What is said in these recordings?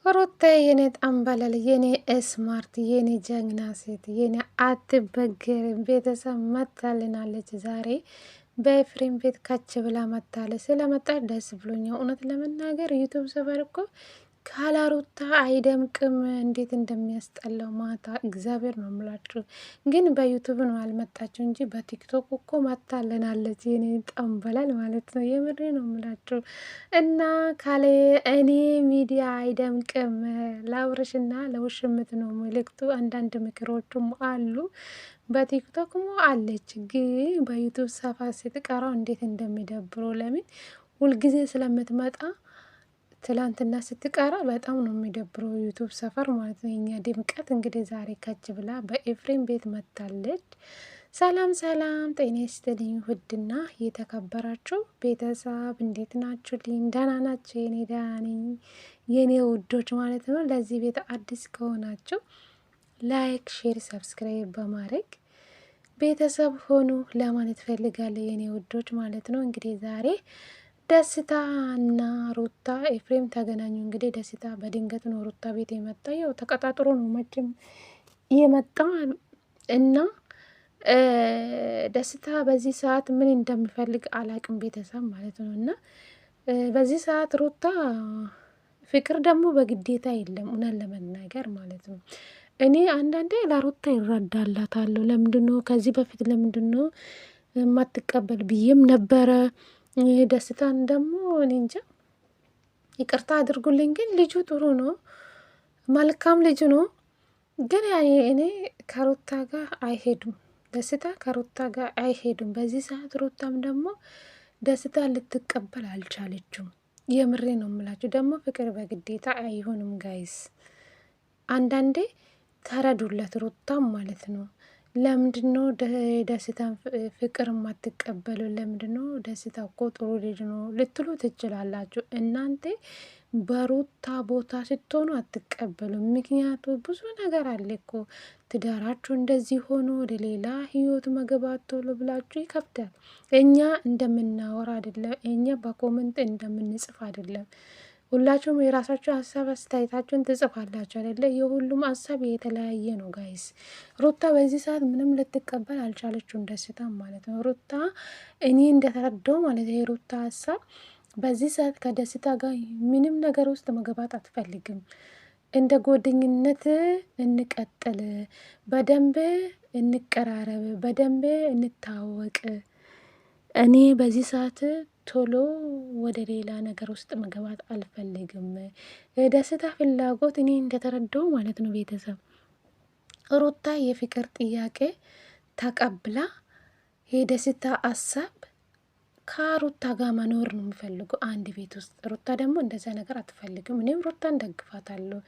ሩታ የኔ ጠንበለል የኔ ስማርት የኔ ጀግና ሴት የኔ አትበገር ቤተሰብ መታልናለች። ዛሬ በኤፍሬም ቤት ከች ብላ መታለች። ስለመጣች ደስ ብሎኛል። እውነት ለመናገር ዩቱብ ሰፈር እኮ ካላ ሩታ አይደምቅም። እንዴት እንደሚያስጠላው ማታ እግዚአብሔር ነው የምላችሁ። ግን በዩቱብ ነው አልመጣችሁ እንጂ በቲክቶክ እኮ መታልናለች። የኔ ጠንበላል ማለት ነው። የምሬ ነው የምላችሁ። እና ካለ እኔ ሚዲያ አይደምቅም ለአብርሽና ለውሽምት ነው መልእክቱ። አንዳንድ ምክሮቹም አሉ። በቲክቶክም አለች፣ ግን በዩቱብ ሰፋ ስትቀራው እንዴት እንደሚደብረው ለምን ሁልጊዜ ስለምትመጣ ትላንትና ስትቀራ በጣም ነው የሚደብረው። ዩቱብ ሰፈር ማለት ነው። የኛ ድምቀት እንግዲህ ዛሬ ከች ብላ በኤፍሬም ቤት መታለች። ሰላም ሰላም፣ ጤና ይስጥልኝ ውድና የተከበራችሁ ቤተሰብ እንዴት ናችሁ? ልኝ ደህና ናችሁ? የኔ ደህና ነኝ የኔ ውዶች ማለት ነው። ለዚህ ቤት አዲስ ከሆናችሁ ላይክ፣ ሼር፣ ሰብስክራይብ በማድረግ ቤተሰብ ሆኑ ለማለት ፈልጋለሁ የኔ ውዶች ማለት ነው። እንግዲህ ዛሬ ደስታ እና ሩታ ኤፍሬም ተገናኙ። እንግዲህ ደስታ በድንገት ነው ሩታ ቤት የመጣ ያው ተቀጣጥሮ ነው መቼም የመጣ እና ደስታ በዚህ ሰዓት ምን እንደሚፈልግ አላቅም ቤተሰብ ማለት ነው። እና በዚህ ሰዓት ሩታ ፍቅር ደግሞ በግዴታ የለም እውነት ለመናገር ማለት ነው። እኔ አንዳንዴ ለሩታ ይረዳላታለሁ። ለምንድነው ከዚህ በፊት ለምንድነው የማትቀበል ብዬም ነበረ። ደስታን ደግሞ እኔ እንጃ ይቅርታ አድርጉልኝ፣ ግን ልጁ ጥሩ ነው፣ መልካም ልጁ ነው። ግን እኔ ከሩታ ጋር አይሄዱም። ደስታ ከሩታ ጋር አይሄዱም። በዚህ ሰዓት ሩታም ደግሞ ደስታ ልትቀበል አልቻለችም። የምሬ ነው የምላችሁ። ደግሞ ፍቅር በግዴታ አይሆንም ጋይስ። አንዳንዴ ተረዱለት ሩታም ማለት ነው። ለምንድነው ደስታን ፍቅር የማትቀበሉ? ለምንድነው ደስታ እኮ ጥሩ ልጅ ነው ልትሉ ትችላላችሁ። እናንተ በሩታ ቦታ ስትሆኑ አትቀበሉም። ምክንያቱ ብዙ ነገር አለ እኮ ትዳራችሁ እንደዚህ ሆኖ ወደ ሌላ ህይወት መግባት ቶሎ ብላችሁ ይከብዳል። እኛ እንደምናወራ አይደለም፣ እኛ በኮመንት እንደምንጽፍ አይደለም። ሁላችሁም የራሳችሁ ሀሳብ አስተያየታችሁን ትጽፋላችሁ አይደለ? የሁሉም ሀሳብ የተለያየ ነው ጋይስ። ሩታ በዚህ ሰዓት ምንም ልትቀበል አልቻለችውም፣ ደስታ ማለት ነው። ሩታ እኔ እንደተረዳው ማለት ነው የሩታ ሀሳብ በዚህ ሰዓት ከደስታ ጋር ምንም ነገር ውስጥ መግባት አትፈልግም። እንደ ጓደኝነት እንቀጥል፣ በደንብ እንቀራረብ፣ በደንብ እንታወቅ። እኔ በዚህ ሰዓት ቶሎ ወደ ሌላ ነገር ውስጥ መግባት አልፈልግም። ደስታ ፍላጎት እኔ እንደተረዳው ማለት ነው ቤተሰብ ሩታ የፍቅር ጥያቄ ተቀብላ የደስታ ሀሳብ ከሩታ ጋር መኖር ነው የሚፈልጉ አንድ ቤት ውስጥ። ሩታ ደግሞ እንደዛ ነገር አትፈልግም። እኔም ሩታን ደግፋታለሁ።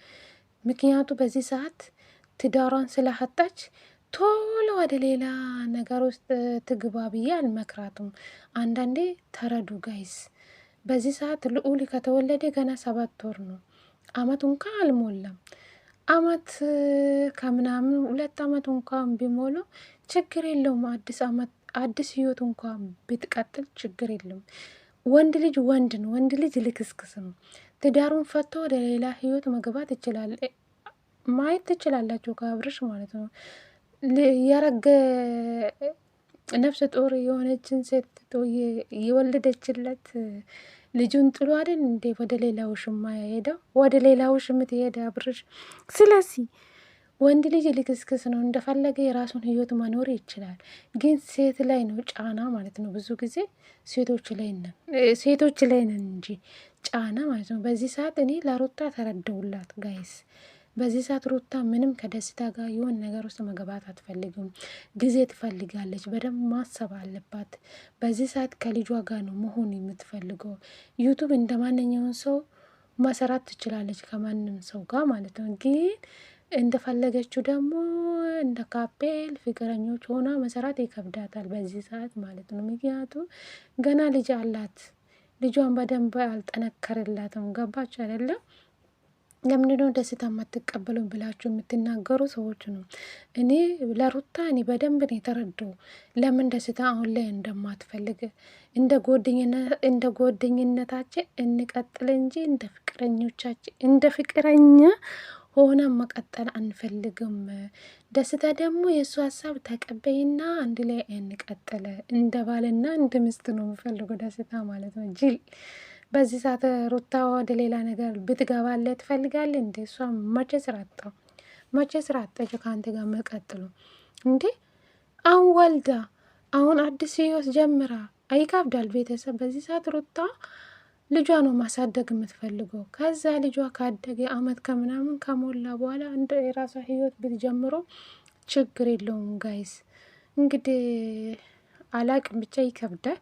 ምክንያቱ በዚህ ሰዓት ትዳሯን ስላሀጣች ቶሎ ወደ ሌላ ነገር ውስጥ ትግባ ብዬ አልመክራቱም። አንዳንዴ ተረዱ ጋይስ። በዚህ ሰዓት ልዑል ከተወለደ ገና 7 ወር ነው። አመቱ እንኳን አልሞላም። አመት ከምናምን 2 አመት እንኳን ቢሞላው ችግር የለውም። አዲስ ህይወት እንኳን ብትቀጥል ችግር የለውም። ወንድ ልጅ ወንድ ነው። ወንድ ልጅ ልክስክስ ነው። ትዳሩን ፈቶ ወደ ሌላ ህይወት መግባት ይችላል። ማየት ትችላላችሁ ከአብርሽ ማለት ነው። ያረገ ነፍሰ ጡር የሆነችን ሴት የወለደችለት ልጁን ጥሎ አይደል እንዴ ወደ ሌላ ውሽማ የሄደው? ወደ ሌላ ውሽምት የሄደ አብርሽ። ስለዚህ ወንድ ልጅ ልክስክስ ነው፣ እንደፈለገ የራሱን ህይወት መኖር ይችላል። ግን ሴት ላይ ነው ጫና ማለት ነው። ብዙ ጊዜ ሴቶች ላይ ነን እንጂ ጫና ማለት ነው። በዚህ ሰዓት እኔ ለሩታ ተረደውላት ጋይስ። በዚህ ሰዓት ሩታ ምንም ከደስታ ጋር የሆን ነገር ውስጥ መግባት አትፈልግም። ጊዜ ትፈልጋለች። በደንብ ማሰብ አለባት። በዚህ ሰዓት ከልጇ ጋር ነው መሆን የምትፈልገው። ዩቱብ እንደ ማንኛውን ሰው መሰራት ትችላለች ከማንም ሰው ጋር ማለት ነው። ግን እንደፈለገችው ደግሞ እንደ ካፔል ፍቅረኞች ሆና መሰራት ይከብዳታል በዚህ ሰዓት ማለት ነው። ምክንያቱ ገና ልጅ አላት። ልጇን በደንብ አልጠነከርላትም። ገባች አይደለም? ለምንድነው ደስታ የማትቀበሉ ብላችሁ የምትናገሩ ሰዎች ነው። እኔ ለሩታ እኔ በደንብ ነው የተረዳው ለምን ደስታ አሁን ላይ እንደማትፈልግ። እንደ ጓደኝነታችን እንቀጥል እንጂ እንደ ፍቅረኞቻችን እንደ ፍቅረኛ ሆነ መቀጠል አንፈልግም። ደስታ ደግሞ የእሱ ሀሳብ ተቀበይና አንድ ላይ እንቀጥል። እንደ ባልና እንደ ሚስት ነው የምፈልገው ደስታ ማለት ነው። ጅል በዚህ ሰዓት ሩታ ወደ ሌላ ነገር ብትገባለ ትፈልጋለ እንዴ? እሷ መቼ ስራ አጣች ከአንተ ጋር መቀጥሉ እንዴ? አሁን ወልዳ አሁን አዲስ ህይወት ጀምራ አይካብዳል? ቤተሰብ በዚህ ሰዓት ሩታ ልጇ ነው ማሳደግ የምትፈልገው። ከዛ ልጇ ካደገ አመት ከምናምን ከሞላ በኋላ እንደ የራሷ ህይወት ብትጀምሮ ችግር የለውም ጋይስ። እንግዲህ አላቅም ብቻ ይከብዳል።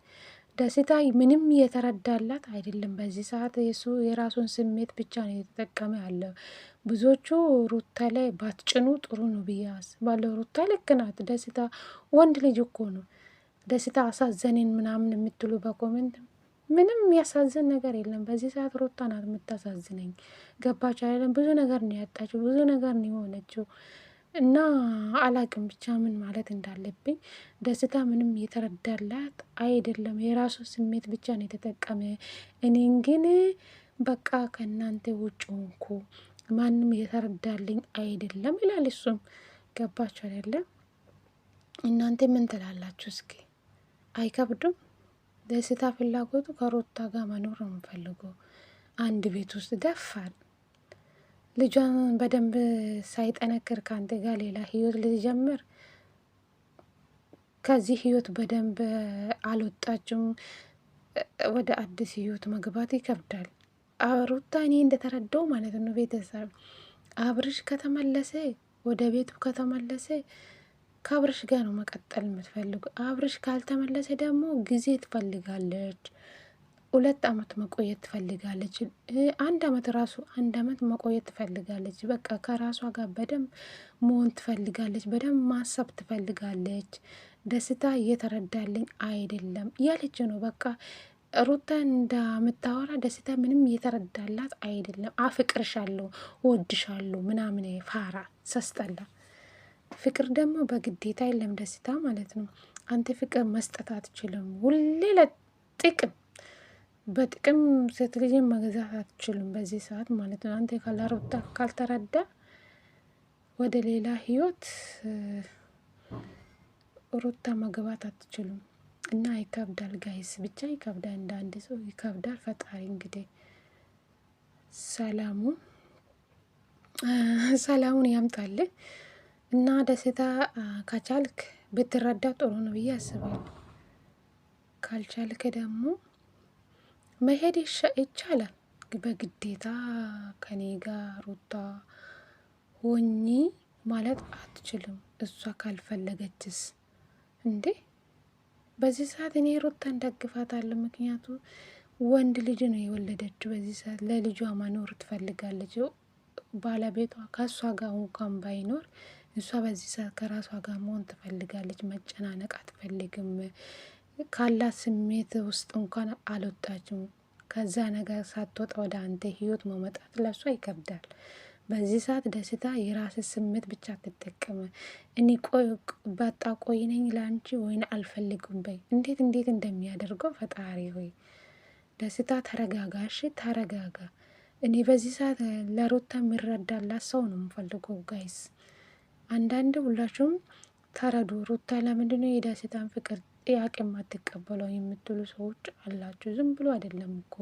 ደስታ ምንም እየተረዳላት አይደለም በዚህ ሰዓት። የሱ የራሱን ስሜት ብቻ ነው እየተጠቀመ ያለው። ብዙዎቹ ሩታ ላይ ባትጭኑ ጥሩ ነው ብዬ አስባለሁ። ሩታ ልክ ናት። ደስታ ወንድ ልጅ እኮ ነው። ደስታ አሳዘኔን ምናምን የምትሉ በኮሜንት ምንም የሚያሳዝን ነገር የለም። በዚህ ሰዓት ሩታ ናት የምታሳዝነኝ። ገባቸው አይደለም? ብዙ ነገር ነው ያጣችው፣ ብዙ ነገር ነው የሆነችው። እና አላቅም ብቻ ምን ማለት እንዳለብኝ። ደስታ ምንም የተረዳላት አይደለም። የራሱ ስሜት ብቻ ነው የተጠቀመ። እኔን ግን በቃ ከእናንተ ውጭ ሆንኩ፣ ማንም የተረዳልኝ አይደለም ይላል እሱም። ገባችሁ አይደለም? እናንተ ምን ትላላችሁ እስኪ? አይከብዱም? ደስታ ፍላጎቱ ከሩታ ጋር መኖር ነው የምፈልገው አንድ ቤት ውስጥ ደፋር ልጇን በደንብ ሳይጠነክር ከአንተ ጋር ሌላ ህይወት ልትጀምር ከዚህ ህይወት በደንብ አልወጣችም። ወደ አዲስ ህይወት መግባት ይከብዳል። ሩታ እኔ እንደተረዳው ማለት ነው ቤተሰብ አብርሽ ከተመለሰ ወደ ቤቱ ከተመለሰ ከአብርሽ ጋር ነው መቀጠል የምትፈልጉ። አብርሽ ካልተመለሰ ደግሞ ጊዜ ትፈልጋለች። 2 አመት መቆየት ትፈልጋለች። 1 አመት ራሱ 1 አመት መቆየት ትፈልጋለች። በቃ ከራሷ ጋር በደንብ መሆን ትፈልጋለች። በደንብ ማሰብ ትፈልጋለች። ደስታ እየተረዳልኝ አይደለም ያለች ነው። በቃ ሩታ እንደምታወራ ደስታ ምንም እየተረዳላት አይደለም። አፍቅርሻለሁ፣ ወድሻለሁ ምናምን ፋራ ሰስጠላ። ፍቅር ደግሞ በግዴታ የለም ደስታ ማለት ነው። አንተ ፍቅር መስጠት አትችልም። ሁሌ ለጥቅም በጥቅም ሴት ልጅን መግዛት አትችልም በዚህ ሰዓት ማለት ነው። አንተ ካላሩታ ካልተረዳ ወደ ሌላ ህይወት ሩታ መግባት አትችሉም። እና ይከብዳል ጋይስ፣ ብቻ ይከብዳል። እንደ አንድ ሰው ይከብዳል። ፈጣሪ እንግዲህ ሰላሙን ያምጣልን። እና ደስታ ከቻልክ ብትረዳ ጥሩ ነው ብዬ አስባለሁ። ካልቻልክ ደግሞ መሄድ ይቻላል። በግዴታ ከኔ ጋር ሩታ ሆኚ ማለት አትችልም። እሷ ካልፈለገችስ እንዴ? በዚህ ሰዓት እኔ ሩታን ደግፋታለሁ። ምክንያቱ ወንድ ልጅ ነው የወለደችው። በዚህ ሰዓት ለልጇ መኖር ትፈልጋለች። ባለቤቷ ከእሷ ጋር እንኳን ባይኖር እሷ በዚህ ሰዓት ከራሷ ጋር መሆን ትፈልጋለች። መጨናነቅ አትፈልግም። ካላት ስሜት ውስጥ እንኳን አልወጣችም። ከዛ ነገር ሳትወጣ ወደ አንተ ህይወት መመጣት ለሷ ይከብዳል። በዚህ ሰዓት ደስታ የራስ ስሜት ብቻ ትጠቀመ። እኔ ባጣ ቆይ ነኝ ለአንቺ ወይን አልፈልግም በይ። እንዴት እንደሚያደርገው ፈጣሪ ሆይ። ደስታ ተረጋጋሽ፣ ተረጋጋ። እኔ በዚህ ሰዓት ለሩታ የሚረዳላት ሰው ነው የምፈልገው ጋይስ። አንዳንድ ሁላችሁም ተረዱ። ሩታ ለምንድነው የደስታን ፍቅር ጥያቄ የማትቀበለው የምትሉ ሰዎች አላችሁ። ዝም ብሎ አይደለም እኮ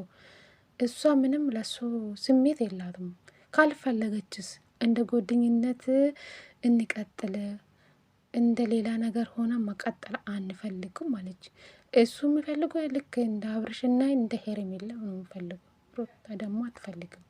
እሷ ምንም ለሱ ስሜት የላትም። ካልፈለገችስ እንደ ጓደኝነት እንቀጥል፣ እንደ ሌላ ነገር ሆነ መቀጠል አንፈልግም አለች። እሱ የሚፈልገው ልክ እንደ አብርሽና እንደ ሄርሜላ ነው የሚፈልገው። ሩታ ደግሞ አትፈልግም።